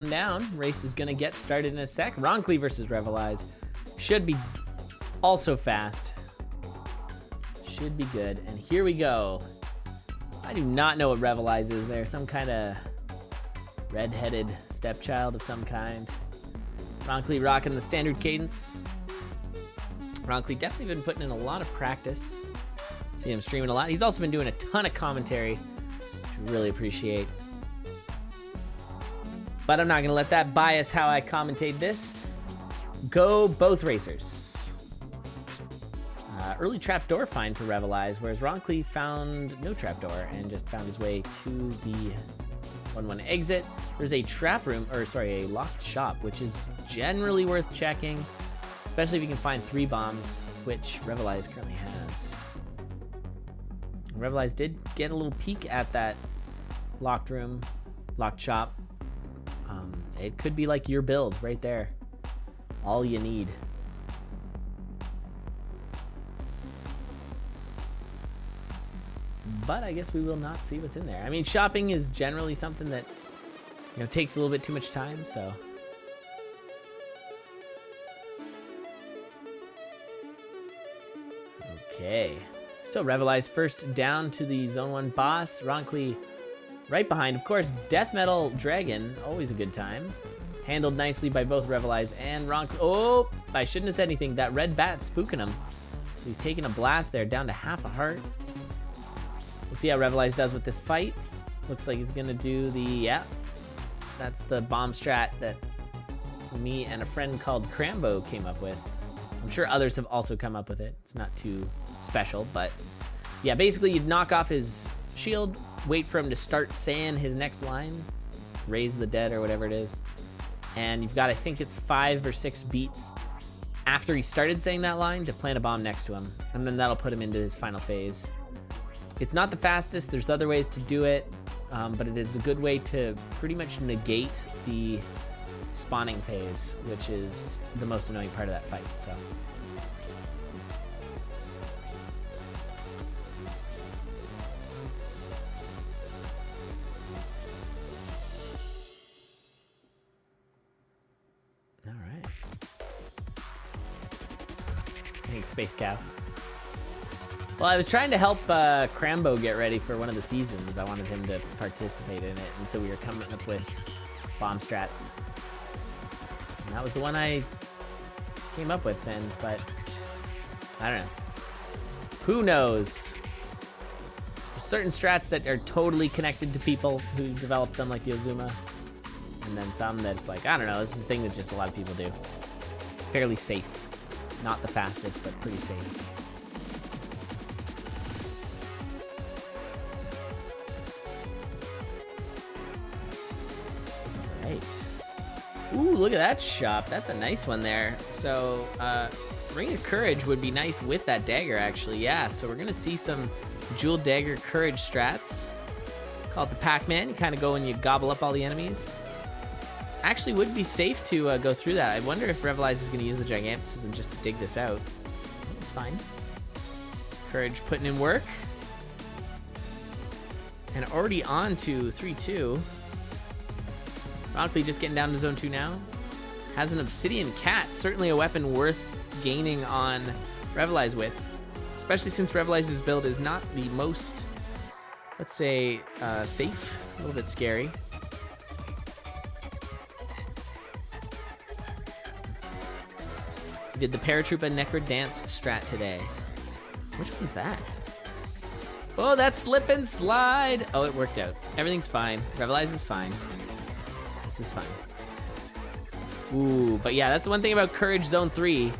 down. Race is gonna get started in a sec. Roncli versus Revalize. Should be also fast. Should be good. And here we go. I do not know what Revalize is. They're some kind of red-headed stepchild of some kind. Roncli rocking the standard cadence. Roncli definitely been putting in a lot of practice. See him streaming a lot. He's also been doing a ton of commentary, which I really appreciate. But I'm not gonna let that bias how I commentate this. Go both racers. Early trapdoor find for Revalize, whereas Roncli found no trapdoor and just found his way to the 1-1 exit. There's a trap room, or sorry, a locked shop, which is generally worth checking, especially if you can find 3 bombs, which Revalize currently has. Revalize did get a little peek at that locked room, locked shop. It could be like your build right there. All you need. But I guess we will not see what's in there. I mean, shopping is generally something that, you know, takes a little bit too much time, so. Okay. So Revalize first down to the Zone 1 boss. Roncli right behind. Of course, Death Metal Dragon, always a good time. Handled nicely by both Revalize and Roncli. Oh, I shouldn't have said anything. That red bat spooking him. So he's taking a blast there, down to half a heart. We'll see how Revalize does with this fight. Looks like he's gonna do the, yeah. That's the bomb strat that me and a friend called Crambo came up with. I'm sure others have also come up with it. It's not too special, but yeah, basically you'd knock off his shield, wait for him to start saying his next line, raise the dead or whatever it is. And you've got, I think it's 5 or 6 beats after he started saying that line to plant a bomb next to him. And then that'll put him into his final phase. It's not the fastest, there's other ways to do it, but it is a good way to pretty much negate the spawning phase, which is the most annoying part of that fight, so. All right. Thanks, Space Cow. Well, I was trying to help Crambo get ready for one of the seasons. I wanted him to participate in it, and so we were coming up with bomb strats. And that was the one I came up with then, but I don't know. Who knows? There's certain strats that are totally connected to people who developed them, like the Ozuma. And then some that's like, I don't know, this is a thing that just a lot of people do. Fairly safe. Not the fastest, but pretty safe. Ooh, look at that shop. That's a nice one there. So, Ring of Courage would be nice with that dagger, actually. Yeah, so we're going to see some Jewel Dagger Courage strats. Call it the Pac-Man. You kind of go and you gobble up all the enemies. Actually, would be safe to go through that. I wonder if Revalize is going to use the Giganticism just to dig this out. It's fine. Courage putting in work. And already on to 3-2. Roncli just getting down to Zone 2 now. Has an Obsidian Cat, certainly a weapon worth gaining on Revalize with. Especially since Revalize's build is not the most, let's say, safe. A little bit scary. Did the Paratroopa Necro Dance strat today. Which one's that? Oh, that slip and slide. Oh, it worked out. Everything's fine. Revalize is fine. Is fine. Ooh, but yeah, that's the one thing about Courage Zone 3. You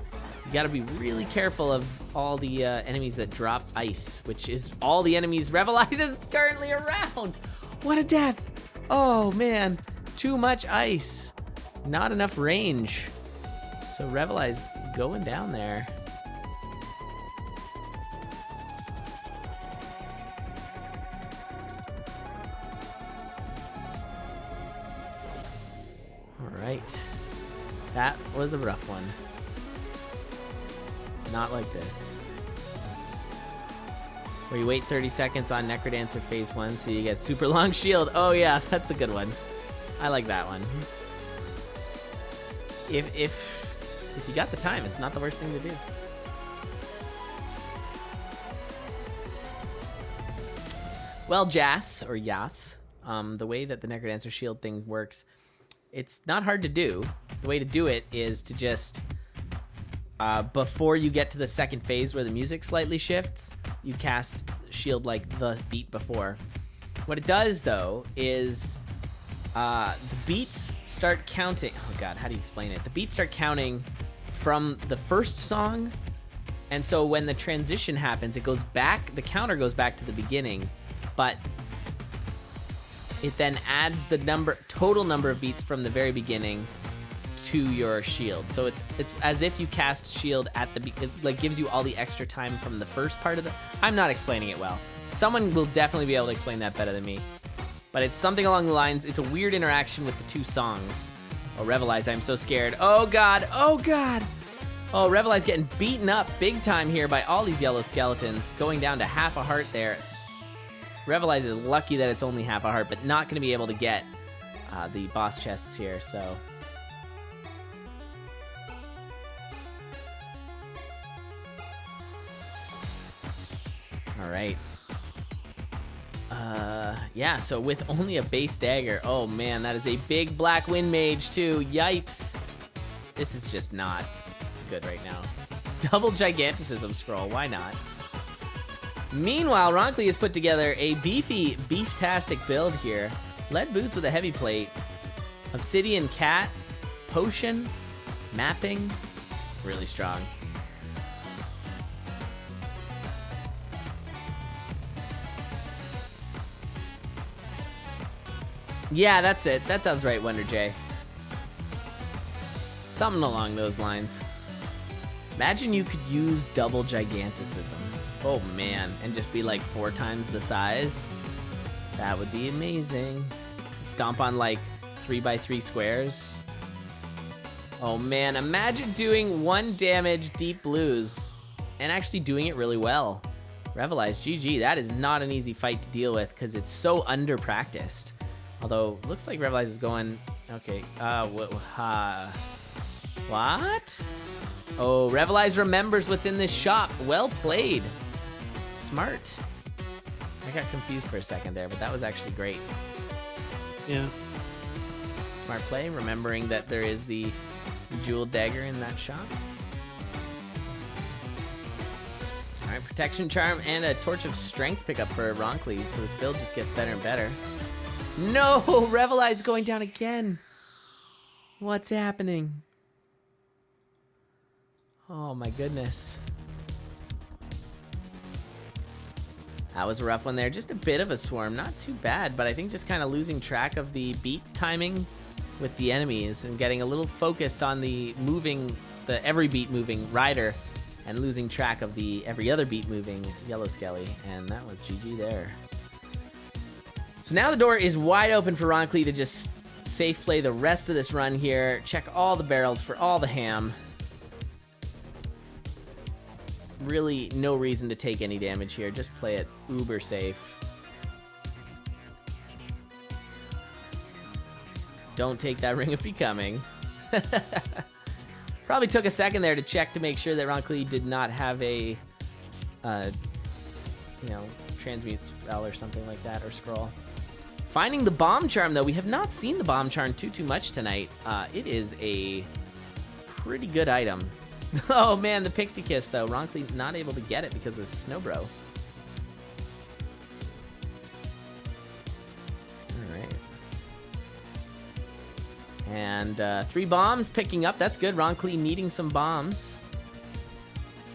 gotta be really careful of all the enemies that drop ice, which is all the enemies Revalize is currently around. What a death. Oh man, too much ice. Not enough range. So Revalize going down there. Right. That was a rough one. Not like this. Where you wait 30 seconds on Necrodancer phase 1 so you get super long shield. Oh yeah, that's a good one. I like that one. if you got the time, it's not the worst thing to do. Well, Jas, or Yas, the way that the Necrodancer shield thing works, it's not hard to do. The way to do it is to just, before you get to the second phase where the music slightly shifts, you cast shield like the beat before. What it does, though, is the beats start counting. Oh, God, how do you explain it? The beats start counting from the first song, and so when the transition happens, it goes back, the counter goes back to the beginning, but it then adds the total number of beats from the very beginning to your shield. So it's as if you cast shield at it like gives you all the extra time from the first part of the. I'm not explaining it well. Someone will definitely be able to explain that better than me. But it's something along the lines. It's a weird interaction with the two songs. Oh, Revalize, I'm so scared. Oh God, oh God. Oh, Revalize getting beaten up big time here by all these yellow skeletons, going down to half a heart there. Revalize is lucky that it's only half a heart, but not going to be able to get the boss chests here, so. All right. Yeah, so with only a base dagger, oh man, that is a big black wind mage too. Yipes. This is just not good right now. Double giganticism scroll, why not? Meanwhile, Roncli has put together a beefy, beef-tastic build here. Lead boots with a heavy plate, Obsidian cat, potion, mapping, really strong. Yeah, that's it. That sounds right, Wonder J. Something along those lines. Imagine you could use double giganticism. Oh man, and just be like 4 times the size. That would be amazing. Stomp on like 3x3 squares. Oh man, imagine doing 1 damage deep blues and actually doing it really well. Revalize, GG. That is not an easy fight to deal with because it's so under-practiced. Although, looks like Revalize is going... Okay, what? Oh, Revalize remembers what's in this shop. Well played. Smart. I got confused for a second there, but that was actually great. Yeah. Smart play, remembering that there is the jeweled dagger in that shop. All right, Protection Charm and a Torch of Strength pickup for Roncli, so this build just gets better and better. No, Revalize going down again. What's happening? Oh my goodness. That was a rough one there. Just a bit of a swarm. Not too bad, but I think just kind of losing track of the beat timing with the enemies and getting a little focused on the every beat moving rider and losing track of the every other beat moving yellow skelly. And that was GG there. So now the door is wide open for Roncli to just safe play the rest of this run here. Check all the barrels for all the ham. Really no reason to take any damage here. Just play it uber safe. Don't take that Ring of Becoming. Probably took a second there to check to make sure that Roncli did not have a, transmute spell or something like that, or scroll. Finding the Bomb Charm, though. We have not seen the Bomb Charm too much tonight. It is a pretty good item. Oh, man, the Pixie Kiss, though. Roncli not able to get it because of Snowbro. All right. And 3 bombs picking up. That's good. Roncli needing some bombs.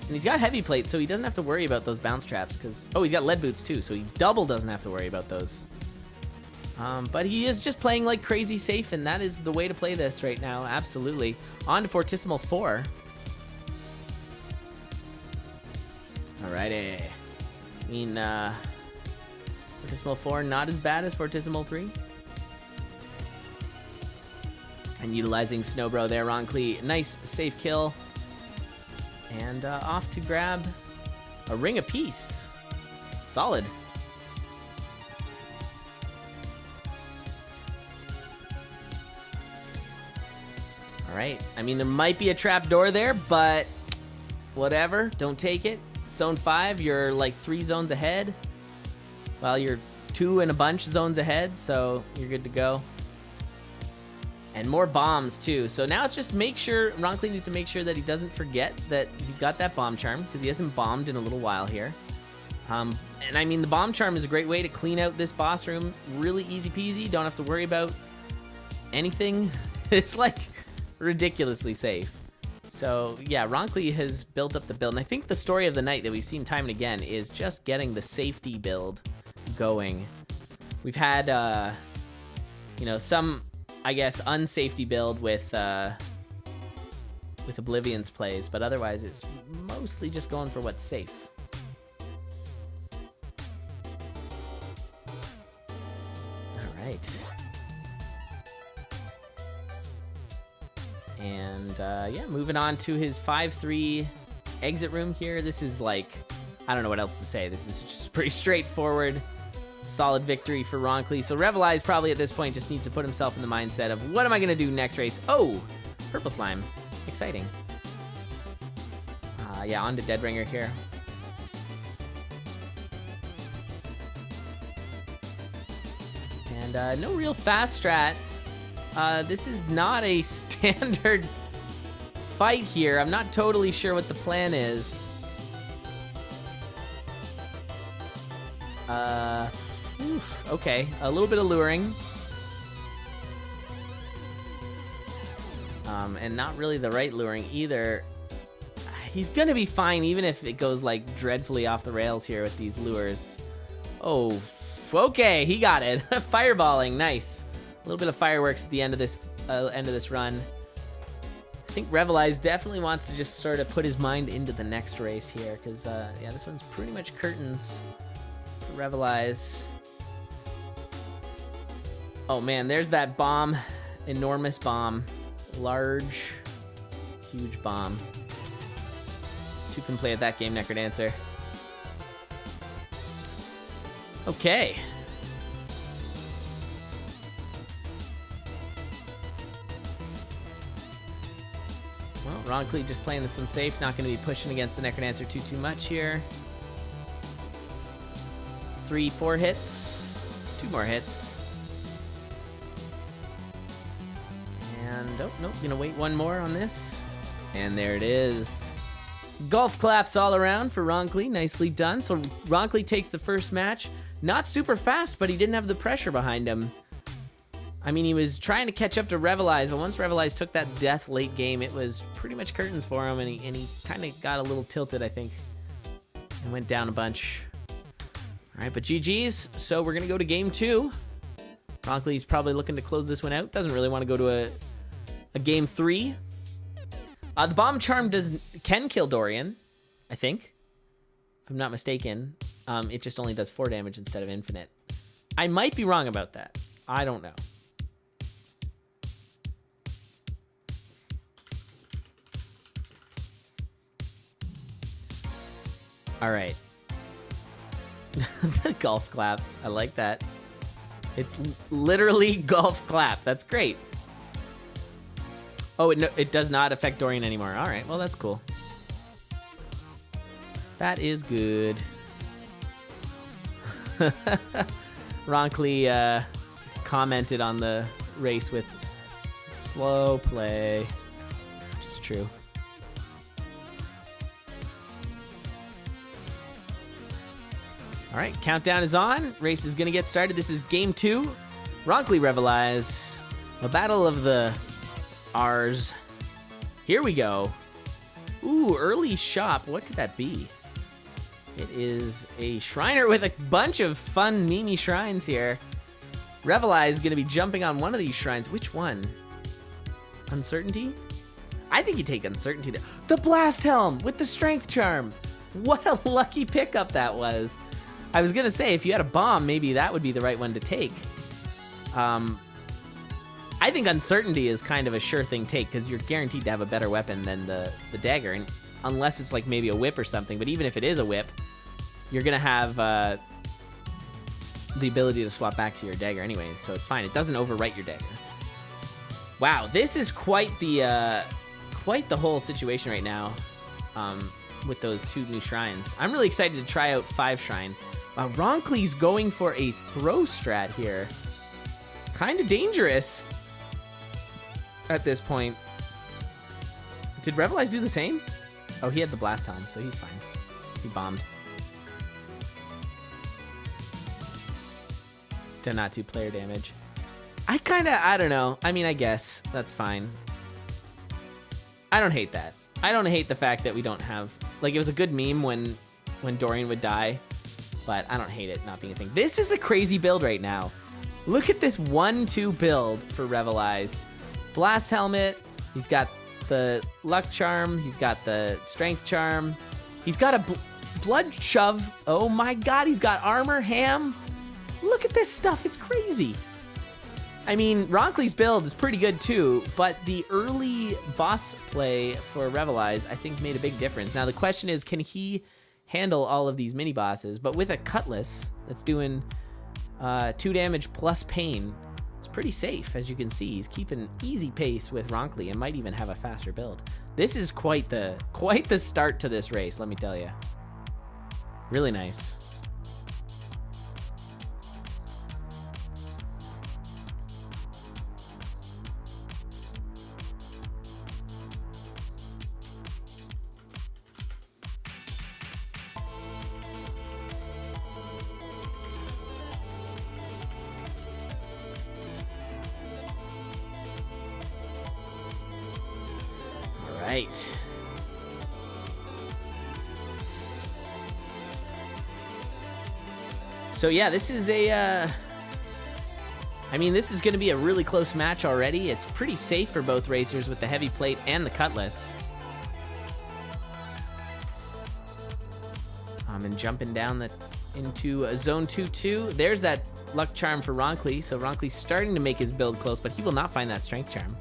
And he's got heavy plate, so he doesn't have to worry about those bounce traps. Oh, he's got lead boots, too, so he double doesn't have to worry about those. But he is just playing like crazy safe, and that is the way to play this right now. Absolutely. On to Fortissimo 4. Alrighty. I mean, Fortissimo 4 not as bad as Fortissimo 3. And utilizing Snowbro there, Roncli. Nice safe kill. And off to grab a Ring of Peace. Solid. All right. I mean, there might be a trap door there, but whatever. Don't take it. Zone 5, you're like 3 zones ahead. Well, you're 2 and a bunch zones ahead, so you're good to go. And more bombs, too. So now it's just make sure, Roncli needs to make sure that he doesn't forget that he's got that bomb charm, because he hasn't bombed in a little while here. And I mean, the bomb charm is a great way to clean out this boss room. Really easy peasy. Don't have to worry about anything. It's like ridiculously safe. So yeah, Roncli has built up the build. And I think the story of the night that we've seen time and again is just getting the safety build going. We've had, you know, some, I guess, unsafety build with Oblivion's plays, but otherwise it's mostly just going for what's safe. All right. And yeah, moving on to his 5-3 exit room here. This is like, I don't know what else to say. This is just pretty straightforward. Solid victory for Roncli. So Revalize probably at this point just needs to put himself in the mindset of, what am I going to do next race? Oh, purple slime. Exciting. Yeah, on to Deadringer here. And no real fast strat. This is not a standard fight here. I'm not totally sure what the plan is. Okay, a little bit of luring. And not really the right luring either. He's gonna be fine even if it goes like dreadfully off the rails here with these lures. Oh, okay, he got it. Fireballing, nice. A little bit of fireworks at the end of this run. I think Revalize definitely wants to just sort of put his mind into the next race here, because yeah, this one's pretty much curtains for Revalize. Oh man, there's that bomb. Enormous bomb. Large, huge bomb. Two can play at that game, Necrodancer. Okay. Well, Roncli just playing this one safe. Not going to be pushing against the Necrodancer too much here. 3-4 hits. 2 more hits. And, oh, nope, gonna wait 1 more on this. And there it is. Golf claps all around for Roncli. Nicely done. So Roncli takes the first match. Not super fast, but he didn't have the pressure behind him. I mean, he was trying to catch up to Revalize, but once Revalize took that death late game, it was pretty much curtains for him, and he kind of got a little tilted, I think, and went down a bunch. All right, but GG's. So we're going to go to game 2. Roncli's probably looking to close this one out. Doesn't really want to go to a game 3. The bomb charm can kill Dorian, I think, if I'm not mistaken. It just only does 4 damage instead of infinite. I might be wrong about that. I don't know. All right. The golf claps. I like that. It's literally golf clap. That's great. Oh, it does not affect Dorian anymore. All right, well, that's cool. That is good. Roncli commented on the race with slow play, which is true. All right, countdown is on. Race is going to get started. This is game 2. Roncli Revalize. A battle of the R's. Here we go. Ooh, early shop. What could that be? It is a Shriner with a bunch of fun Mimi shrines here. Revalize is going to be jumping on one of these shrines. Which one? Uncertainty? I think you take Uncertainty. The Blast Helm with the Strength Charm. What a lucky pickup that was. I was going to say, if you had a bomb, maybe that would be the right one to take. I think Uncertainty is kind of a sure thing take, because you're guaranteed to have a better weapon than the dagger, and unless it's like maybe a whip or something. But even if it is a whip, you're going to have the ability to swap back to your dagger anyways, so it's fine. It doesn't overwrite your dagger. Wow, this is quite the whole situation right now with those 2 new shrines. I'm really excited to try out 5 shrine. Roncli's going for a throw strat here. Kind of dangerous at this point. Did Revalize do the same? Oh, he had the blast helm, so he's fine. He bombed. To not do player damage. I don't know. I mean, I guess that's fine. I don't hate that. I don't hate the fact that we don't have, like, it was a good meme when Dorian would die, but I don't hate it not being a thing. This is a crazy build right now. Look at this 1-2 build for Revalize. Blast helmet. He's got the luck charm. He's got the strength charm. He's got a blood shove. Oh my god, he's got armor ham. Look at this stuff. It's crazy. I mean, Roncli's build is pretty good too, but the early boss play for Revalize, I think, made a big difference. Now, the question is, can he handle all of these mini bosses? But with a Cutlass that's doing 2 damage plus pain, it's pretty safe. As you can see, he's keeping easy pace with Roncli and might even have a faster build. This is quite the start to this race, let me tell you. Really nice. Right. So yeah, this is a I mean, this is going to be a really close match already. It's pretty safe for both racers with the heavy plate and the Cutlass. And jumping down into zone 2-2. There's that luck charm for Roncli. So Roncli's starting to make his build close, but he will not find that strength charm.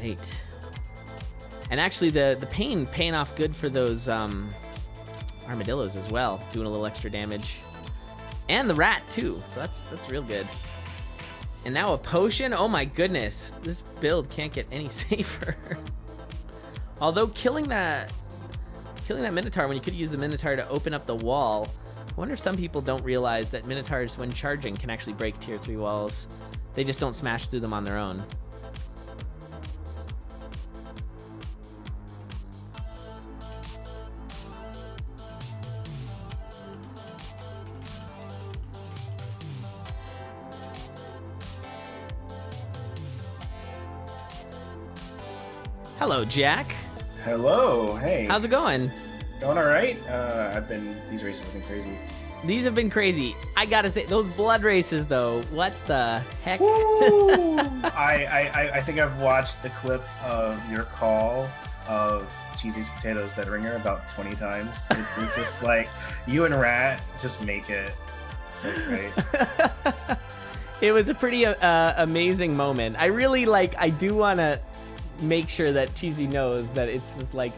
Right. And actually the pain paying off good for those armadillos as well, doing a little extra damage. And the rat too, so that's real good. And now a potion. Oh my goodness, this build can't get any safer. Although killing that Minotaur when you could use the Minotaur to open up the wall, I wonder if some people don't realize that Minotaurs when charging can actually break tier 3 walls. They just don't smash through them on their own. Hello, Jack. Hello, hey. How's it going? Going all right. These races have been crazy. These have been crazy. I gotta say, those blood races though, what the heck? I think I've watched the clip of your call of Cheesy's Potatoes Dead Ringer about 20 times. It's just like, you and Rat just make it so great. It was a pretty amazing moment. I do wanna make sure that Cheesy knows that it's just like,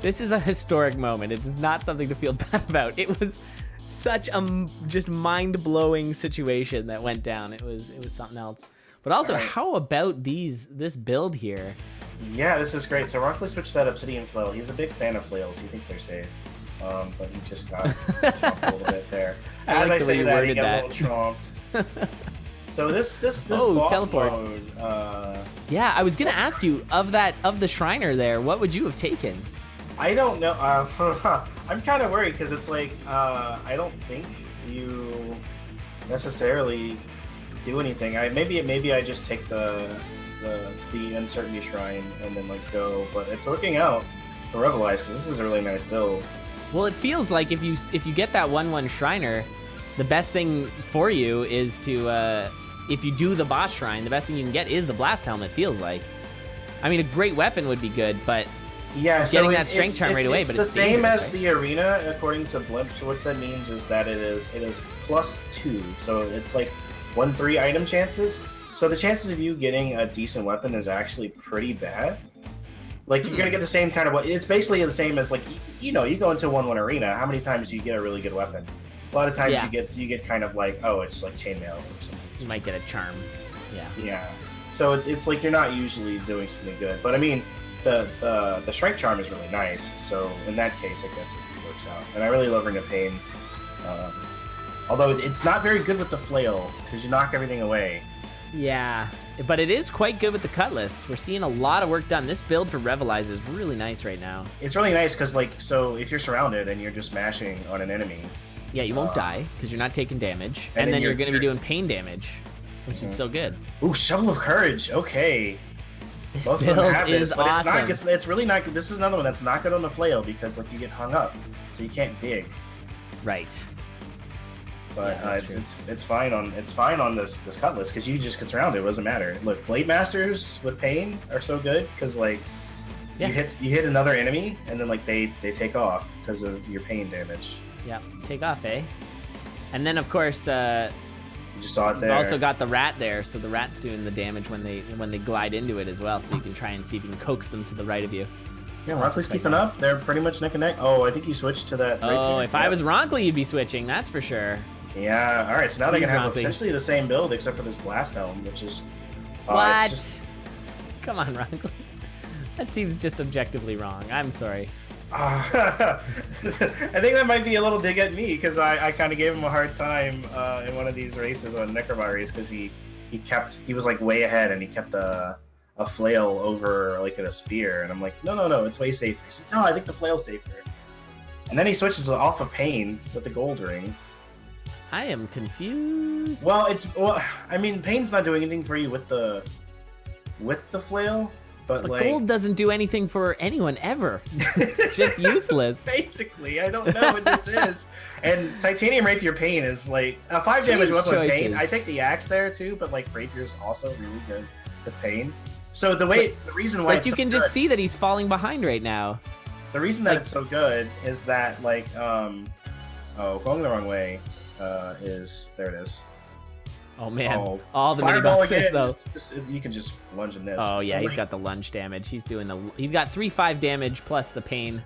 this is a historic moment. It is not something to feel bad about. It was such a just mind-blowing situation that went down. It was something else. But also, right. How about this build here? Yeah, this is great. So Roncli switched that Obsidian flail. He's a big fan of flails. He thinks they're safe. But he just got chomped a little bit there. As I say that, he got a little chomped. So this boss teleport mode. Yeah, I was gonna ask you of the Shriner there. What would you have taken? I don't know. I'm kind of worried because it's like I don't think you necessarily do anything. Maybe I just take the Uncertainty Shrine and then go. But it's working out for Revalize because this is a really nice build. Well, it feels like if you get that 1/1 Shriner, the best thing for you is to if you do the boss shrine, the best thing you can get is the blast helmet. Feels like. I mean, a great weapon would be good, but yeah, getting that strength charm right away. But it's the same as the arena according to Blimp. So what that means is that it is +2. So it's like 1/3 item chances. So the chances of you getting a decent weapon is actually pretty bad. Like you're gonna get the same kind of. It's basically the same as you go into 1/1 arena. How many times do you get a really good weapon? A lot of times Yeah. you get kind of like, oh, it's like chainmail or something. You might get a charm. Yeah. Yeah. So it's like you're not usually doing something good. But I mean, the strike charm is really nice. So in that case, I guess it works out. And I really love Ring of Pain. Although it's not very good with the flail because you knock everything away. Yeah, but it is quite good with the Cutlass. We're seeing a lot of work done. This build for Revalize is really nice right now. It's really nice because like, so if you're surrounded and you're just mashing on an enemy. Yeah, you won't die because you're not taking damage. And then you're going to be doing pain damage, which is so good. Ooh, Shovel of Courage. Okay. This Both build of them have is this, but awesome. it's really not good. This is another one that's not good on the flail because like you get hung up, so you can't dig. Right. But Yeah, it's fine on this Cutlass because you just get surrounded. It doesn't matter. Look, Blade Masters with Pain are so good because like you hit another enemy and then like they take off because of your pain damage. Yeah, take off, eh? And then of course You just saw it there. you've also got the rat there, so the rat's doing the damage when they glide into it as well. So you can try and see if you can coax them to the right of you. Yeah, Roncli's keeping up. They're pretty much neck and neck. Oh, I think you switched to that. Oh, if I was Roncli, you'd be switching. That's for sure. Yeah. All right. So now they can have Roncli. essentially the same build except for this blast helm, which is What? Just, Come on, Roncli. That seems just objectively wrong. I'm sorry. I think that might be a little dig at me because I kind of gave him a hard time in one of these races on Necromar race because he was like way ahead and he kept a flail over like a spear and I'm like no it's way safer. He's like, no, I think the flail's safer. And then he switches off of Pain with the gold ring. I am confused. Well, I mean, Pain's not doing anything for you with the flail, but like gold doesn't do anything for anyone ever. It's just useless. basically, I don't know what this is. And Titanium Rapier Pain is like a 5 damage weapon with Pain. I take the axe there too, but like Rapier's also really good with Pain. So the reason why like you can just see that he's falling behind right now. The reason that it's so good is that like going the wrong way is there it is. Oh man, all the mini Fireball boxes again. though. You can just lunge in this. Oh yeah, he's got the lunge damage. He's got 3/5 damage plus the pain.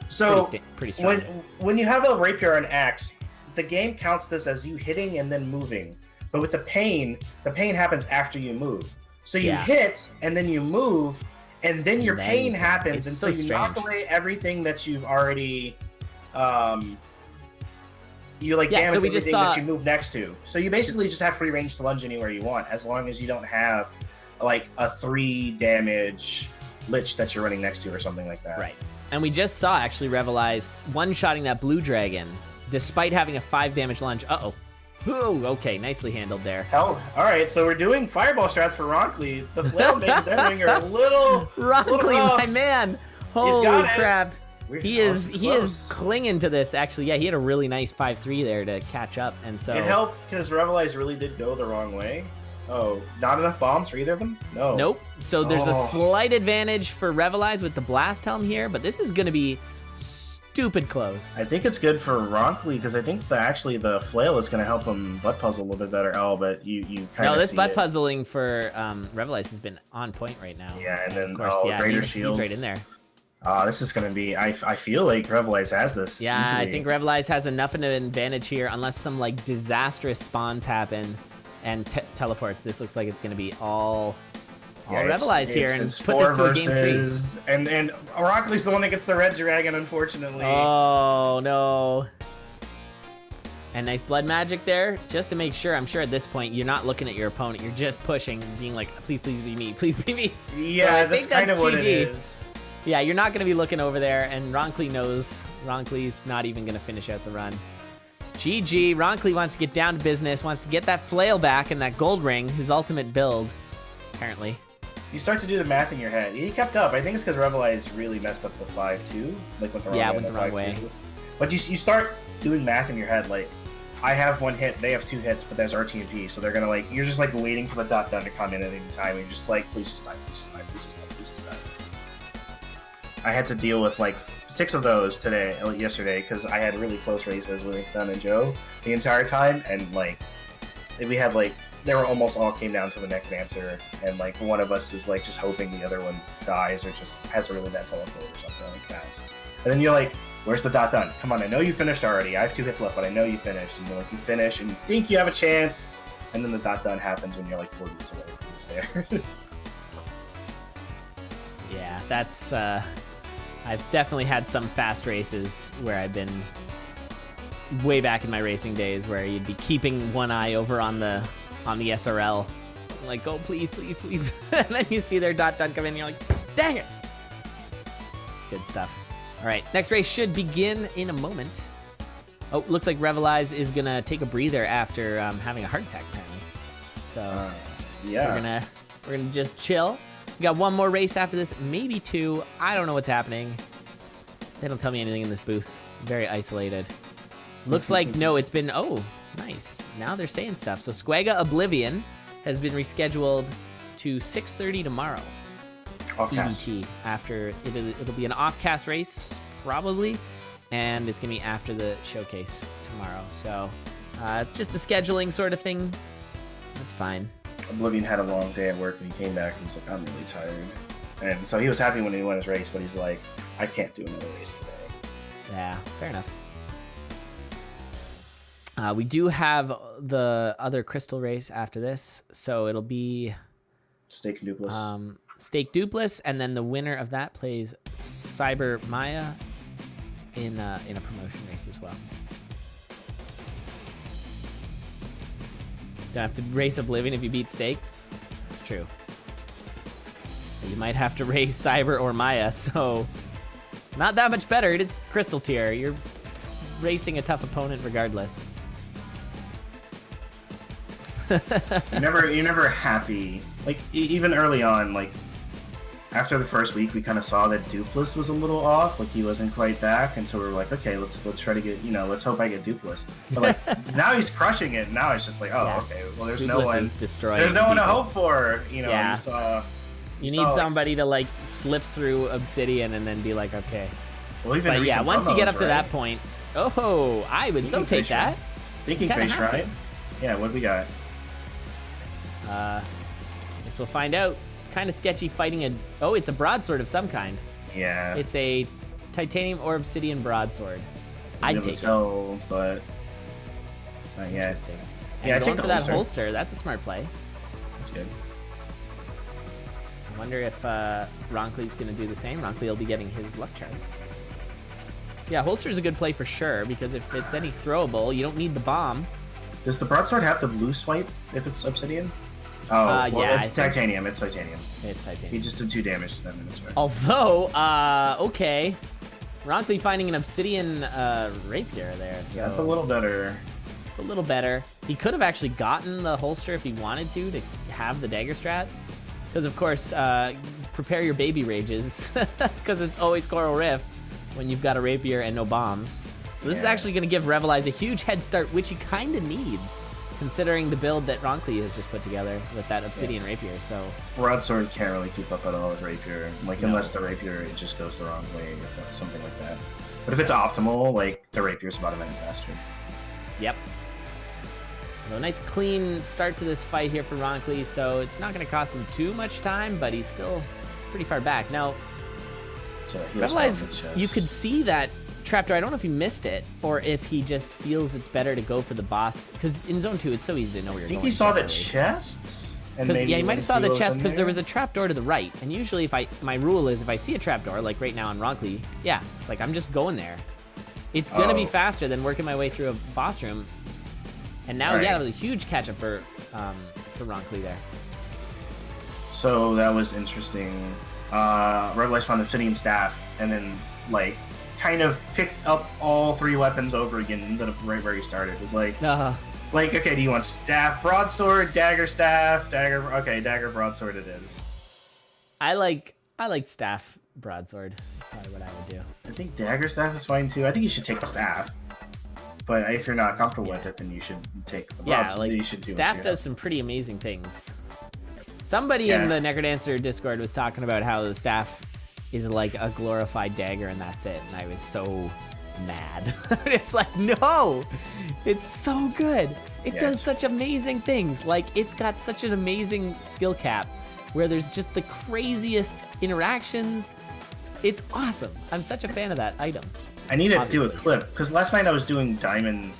So pretty strong. when you have a rapier or an axe, the game counts this as you hitting and then moving. But with the pain happens after you move. So you hit and then you move, and then your pain happens, and so you knock away everything that you've already you like damage everything that you move next to. So you basically just have free range to lunge anywhere you want, as long as you don't have like a 3 damage lich that you're running next to or something like that. Right. And we just saw actually Revalize one-shotting that blue dragon, despite having a 5 damage lunge. Uh-oh. Ooh, okay, nicely handled there. Hell, all right, so we're doing fireball strats for Roncli. The flail makes them ring a little Roncli, my man. Holy crap. He is clinging to this, actually. Yeah, he had a really nice 5-3 there to catch up, and so... It helped because Revalize really did go the wrong way. Oh, not enough bombs for either of them? No. Nope. So there's a slight advantage for Revalize with the Blast Helm here, but this is going to be stupid close. I think it's good for Roncli because I think actually the flail is going to help him butt puzzle a little bit better. Oh, but you kind of No, this butt puzzling for Revalize has been on point right now. Yeah, and then of course, Greater he's Shields. right in there. This is going to be... I feel like Revalize has this. Yeah, easily. I think Revalize has enough of an advantage here, unless some like disastrous spawns happen and teleports. This looks like it's going to be all Revalize here and put this to a game 3. And Roncli's the one that gets the red dragon, unfortunately. Oh, no. And nice blood magic there, just to make sure. I'm sure at this point, you're not looking at your opponent. You're just pushing, being like, please be me. Please be me. Yeah, so that's kind of what it is. Yeah, you're not going to be looking over there, and Roncli knows Roncli's not even going to finish out the run. GG, Roncli wants to get down to business, wants to get that flail back and that gold ring, his ultimate build, apparently. You start to do the math in your head. He kept up. I think it's because Revalize really messed up the 5-2. Like went the wrong way. Yeah, went the wrong way. But you start doing math in your head, like, I have 1 hit, they have 2 hits, but there's RTMP, so they're going to, like, you're just, like, waiting for the dot down to come in at any time, and you're just like, please just die, please just die, please just die, please just die. I had to deal with like 6 of those yesterday, because I had really close races with Dunn and Joe the entire time, and like we had like they were almost all came down to the neck dancer, and like one of us is like just hoping the other one dies or just has a really bad teleport or something like that. And then you're like, Where's the dot done? Come on, I know you finished already. I have 2 hits left, but I know you finished. And you're like, you finish, and you think you have a chance, and then the dot done happens when you're like 4 beats away from the stairs. Yeah, that's, I've definitely had some fast races where I've been way back in my racing days where you'd be keeping one eye over on the SRL. Like, oh, please, please, please. And then you see their dot done come in and you're like, dang it. Good stuff. All right, next race should begin in a moment. Oh, looks like Revalize is gonna take a breather after having a heart attack apparently. So yeah, we're gonna just chill. We got one more race after this, maybe 2. I don't know what's happening. They don't tell me anything in this booth. Very isolated. Looks like, no, it's been, oh, nice. Now they're saying stuff. So Squaga Oblivion has been rescheduled to 6:30 tomorrow. Off-cast. EDT. After, it'll be an off-cast race, probably, and it's gonna be after the showcase tomorrow. So, it's just a scheduling sort of thing. That's fine. Oblivion had a long day at work and he came back and he's like, I'm really tired. And so he was happy when he won his race, but he's like, I can't do another race today. Yeah, fair enough. We do have the other crystal race after this, so it'll be Stake and Dupless. Stake Dupless, and then the winner of that plays Cyber Maya in a promotion race as well. Don't have to race Oblivion if you beat Stake. That's true. But you might have to race Cyber or Maya, so not that much better. It's Crystal tier. You're racing a tough opponent regardless. You're never happy. Like even early on, like after the first week, we kind of saw that Dupless was a little off. Like he wasn't quite back, and so we were like, okay, let's try to get, let's hope I get Dupless. But like now he's crushing it. Now it's just like, oh, yeah. Okay, well there's Dupless no one. There's no one to hope for. Yeah. You need somebody to like slip through Obsidian and then be like, okay. Well, even but yeah, once you get up to that point, oh, I would so take that. Thinking face, right? Yeah, what do we got? Guess we'll find out. Kind of sketchy fighting it's a broadsword of some kind. Yeah. It's a titanium or obsidian broadsword. I'd take it. But not yet. Interesting. And yeah, going for that holster. That's a smart play. That's good. I wonder if Roncli's going to do the same. Roncli will be getting his luck charm. Yeah, holster is a good play for sure, because if it's any throwable, you don't need the bomb. Does the broadsword have the blue swipe if it's obsidian? Oh, well, yeah, it's titanium. It's titanium. It's titanium. He just did 2 damage to them in his turn. Although, okay. Roncli finding an obsidian rapier there. So yeah, it's a little better. It's a little better. He could have actually gotten the holster if he wanted to have the dagger strats. Because, of course, prepare your baby rages. Because it's always Coral Rift when you've got a rapier and no bombs. So this is actually going to give Revalize a huge head start, which he kind of needs, considering the build that Roncli has just put together with that Obsidian rapier. So broadsword can't really keep up at all with rapier, unless the rapier it just goes the wrong way or something like that. But if it's optimal, like the rapier's about a minute faster. Yep. So a nice clean start to this fight here for Roncli, so it's not going to cost him too much time, but he's still pretty far back. Now, Revalize, you could see that trapdoor. I don't know if he missed it or if he just feels it's better to go for the boss, because in zone 2 it's so easy to know where you're going. I think he saw the chest. Yeah, he might have saw the chest because there was a trapdoor to the right. And usually my rule is if I see a trapdoor, like right now on Roncli, yeah, it's like I'm just going there. It's gonna be faster than working my way through a boss room. And now, yeah, that was a huge catch up for Roncli there. So that was interesting. Revalize found the Obsidian staff and then kind of picked up all 3 weapons over again instead of right where he started. It was okay, do you want staff, broadsword, dagger, staff, dagger? Okay, dagger, broadsword it is. I like staff, broadsword. That's probably what I would do. I think dagger staff is fine too. I think you should take the staff. But if you're not comfortable with it, then you should take the broadsword. Yeah, staff does some pretty amazing things. Somebody in the Necrodancer Discord was talking about how the staff is like a glorified dagger and that's it. And I was so mad. It's like, no! It's so good. It does such amazing things. Like, it's got such an amazing skill cap where there's just the craziest interactions. It's awesome. I'm such a fan of that item. I need to do a Obviously. clip because last night I was doing diamond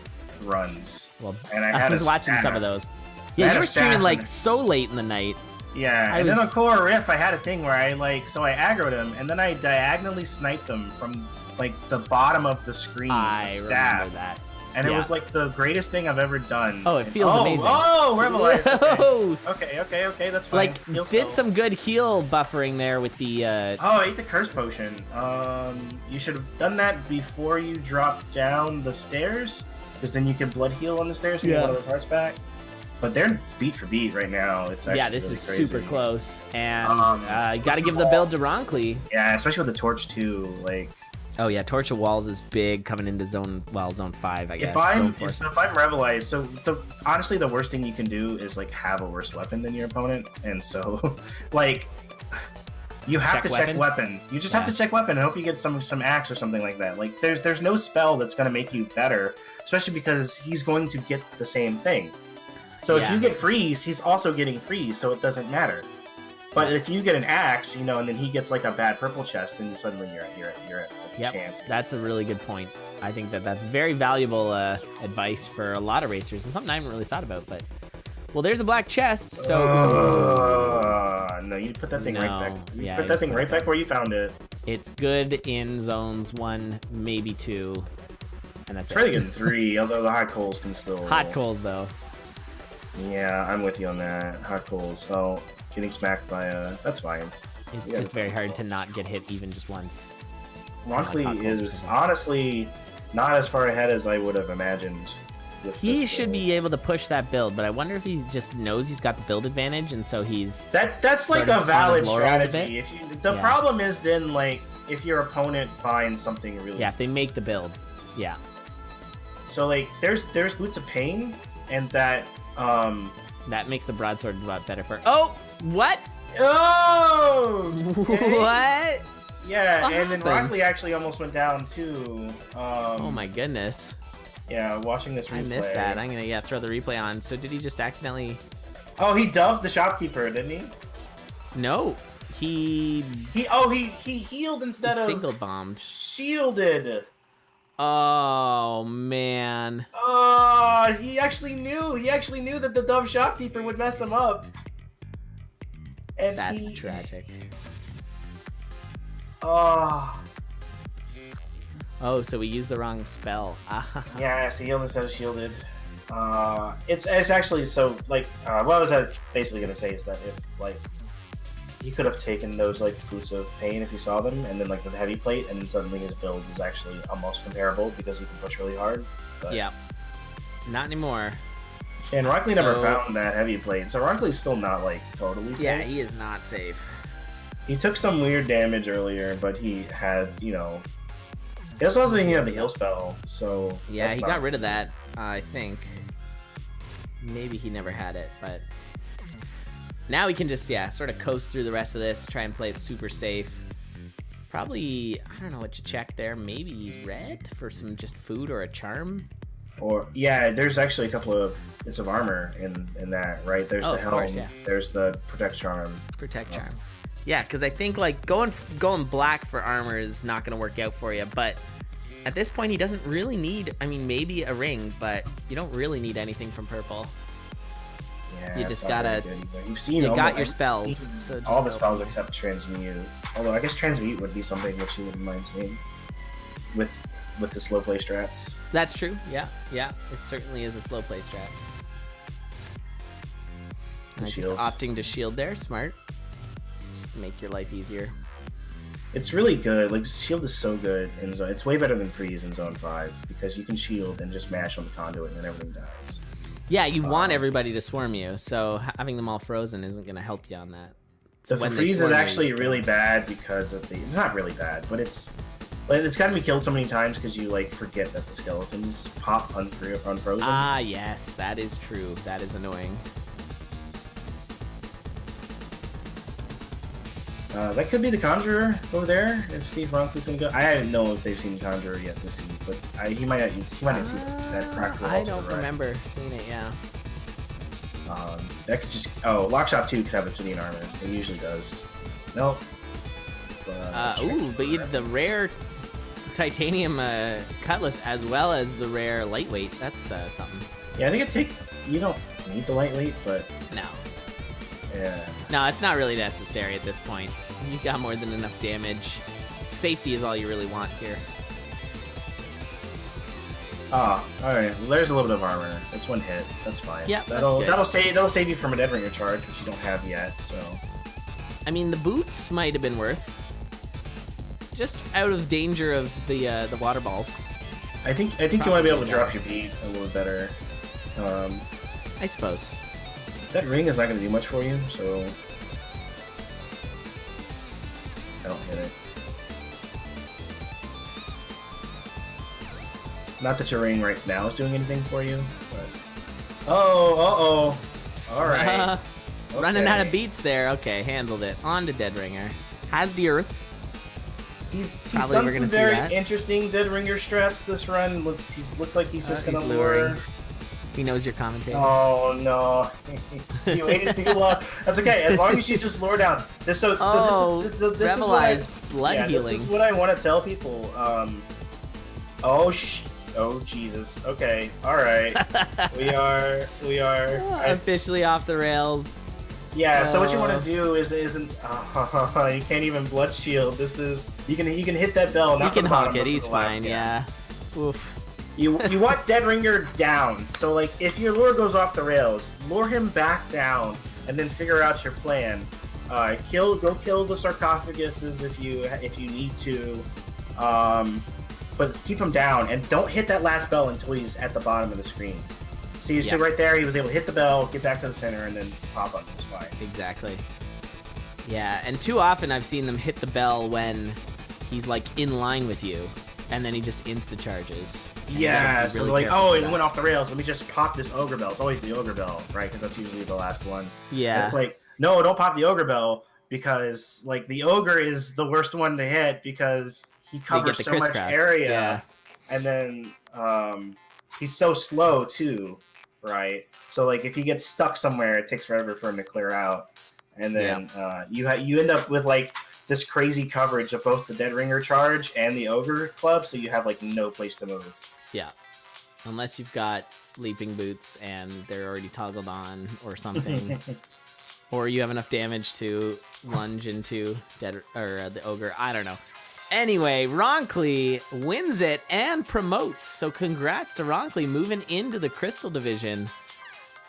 runs. Well, and I was watching staff. some of those. I Yeah, had you a were streaming staff like and- so late in the night. Yeah, I and then was- on Core Riff, I had a thing where I aggroed him, and then I diagonally sniped them from like the bottom of the screen. I with staff. remember that. And it Yeah. was like the greatest thing I've ever done. Oh, it feels amazing. Oh, Revalize. Whoa! Okay, that's fine. Like, Heal did spell. some good heal buffering there with the. Oh, I ate the curse potion. You should have done that before you dropped down the stairs, because then you can blood heal on the stairs and get one of the parts back. But they're beat for beat right now. It's actually Yeah, this really is crazy. super close, and you got to Torch give the the wall. build to Roncli. Yeah, especially with the torch too. Like, Oh yeah, Torch of Walls is big coming into zone 5, I guess. if I'm Zone 4. if I'm Revalize, so honestly the worst thing you can do is like have a worse weapon than your opponent, and so like you have to check weapon. You just have to check weapon and hope you get some axe or something like that. Like there's no spell that's gonna make you better, especially because he's going to get the same thing. So if Yeah. you get freeze, he's also getting freeze, so it doesn't matter. But if you get an axe, and then he gets like a bad purple chest, then suddenly you're at a Yep, chance. that's a really good point. I think that's very valuable advice for a lot of racers, and something I haven't really thought about. But well, there's a black chest, so No, you put that thing right No. back. You Yeah, put you that just thing put right it back where you found it. it's good in zones 1, maybe 2, and that's It's really it. good in 3, although the hot coals can still. Hot coals though. Yeah, I'm with you on that. Hot coals. Oh, getting smacked by that's fine. It's Yeah. just very hard to not get hit even just once. Hot Roncli coals or is something. honestly not as far ahead as I would have imagined. With He this should build. be able to push that build, but I wonder if he just knows he's got the build advantage, and so he's That's like sort of a on valid his laurels a bit. strategy. The Yeah. problem is then like if your opponent finds something really if they make the build, yeah. So like there's Boots of Pain and that That makes the broadsword a lot better for. Oh, what? Oh okay. What? Yeah, What and then happened? Roncli actually almost went down too. Oh my goodness. Yeah, watching this replay. I missed that. I'm gonna throw the replay on. So did he just accidentally? Oh, he doved the shopkeeper, didn't he? No, he He healed instead of single bombed. shielded. Oh man. Oh, he actually knew. He actually knew that the dove shopkeeper would mess him up. And That's he, tragic. Oh, Oh, so we used the wrong spell. yeah. So healed instead of shielded. It's actually so like what I was basically gonna say is that if like he could have taken those like Boots of Pain if he saw them, and then like the heavy plate, and then suddenly his build is actually almost comparable because he can push really hard. But, Yeah. Not anymore. And Roncli never So- found that heavy plate, so Roncli's still not like totally safe. Yeah, he is not safe. He took some weird damage earlier, but he had he also he had the heal spell, so Yeah, that's he not- got rid of that, I think. Maybe he never had it, but now we can just, sort of coast through the rest of this, try and play it super safe. Probably, I don't know what you check there, maybe red for some just food or a charm? Or yeah, there's actually a couple of bits of armor in that, right? There's Oh, the of helm, course, yeah. there's the protect charm. Protect charm. Yeah, because I think like going black for armor is not going to work out for you, but at this point he doesn't really need, I mean, maybe a ring, but you don't really need anything from purple. Yeah, You it's just not very gotta- good either. You've seen You got almost- your spells, you've seen so just all the go spells for it. except transmute. Although I guess transmute would be something which you wouldn't mind seeing with the slow play strats. That's true. Yeah. It certainly is a slow play strat. And just Shield. opting to shield there, smart. Just to make your life easier. It's really good. Like shield is so good in zone. It's way better than freeze in zone 5 because you can shield and just mash on the conduit and then everything dies. Yeah, you want everybody to swarm you, so having them all frozen isn't going to help you on that. So the when they freeze swarm is you, actually you just really bad because of the. It's not really bad, but it's gotten me killed so many times because you like forget that the skeletons pop unfrozen. Ah, yes, that is true. That is annoying. That could be the Conjurer over there. If Steve Roncli's gonna go, I don't know if they've seen Conjurer yet this season, but he might not. He might not see that cracked wall I to the don't right. remember seeing it, yeah. That could just. Oh, Lockshot 2 could have Obsidian armor. It usually does. Nope. But the rare titanium cutlass as well as the rare lightweight. That's something. Yeah, I think you don't need the lightweight, but No. yeah. No, it's not really necessary at this point. You got more than enough damage. Safety is all you really want here. Ah, all right. Well, there's a little bit of armor. It's one hit. That's fine. Yeah, that'll save you from a Dead Ringer charge, which you don't have yet. So. I mean, the boots might have been worth. Just out of danger of the water balls. I think you might be able to drop your beat a little better. I suppose. That ring is not going to do much for you, so I don't hit it. Not that your ring right now is doing anything for you, but all right. Running Okay. out of beats there. Okay, handled it. On to Dead Ringer. Has the Earth. He's Probably done we're some gonna see very that. interesting Dead Ringer strats this run. Looks like he's just gonna He's lure. luring. He knows you're commentating. Oh no! You waited too long. That's okay. As long as you just lure down. This is what Revalize blood healing. This is what I want to tell people. Oh Jesus. Okay. All right. we are. Officially off the rails. Yeah. So what you want to do isn't. You can't even blood shield. This is. You can hit that bell. You Not can from the bottom, honk it. but from He's the left, fine. Yeah. Oof. You want Dead Ringer down. So like if your lure goes off the rails, lure him back down, and then figure out your plan. Go kill the sarcophaguses if you need to, but keep him down and don't hit that last bell until he's at the bottom of the screen. So you see right there, he was able to hit the bell, get back to the center, and then pop up. It's fine. Exactly. Yeah, and too often I've seen them hit the bell when he's like in line with you, and then he just insta charges. Yeah, really so like, careful it for went that. off the rails. Let me just pop this ogre bell. It's always the ogre bell, right? Because that's usually the last one. Yeah. And it's like, no, don't pop the ogre bell because like the ogre is the worst one to hit because he covers the so much crisscross. area, Yeah. and then he's so slow too, right? So like if he gets stuck somewhere, it takes forever for him to clear out, and then you end up with like this crazy coverage of both the Dead Ringer charge and the ogre club, so you have like no place to move. Yeah. Unless you've got leaping boots and they're already toggled on or something. Or you have enough damage to lunge into the ogre. I don't know. Anyway, Roncli wins it and promotes. So congrats to Roncli moving into the Crystal Division.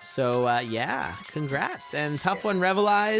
So yeah, congrats. And tough one, Revalize.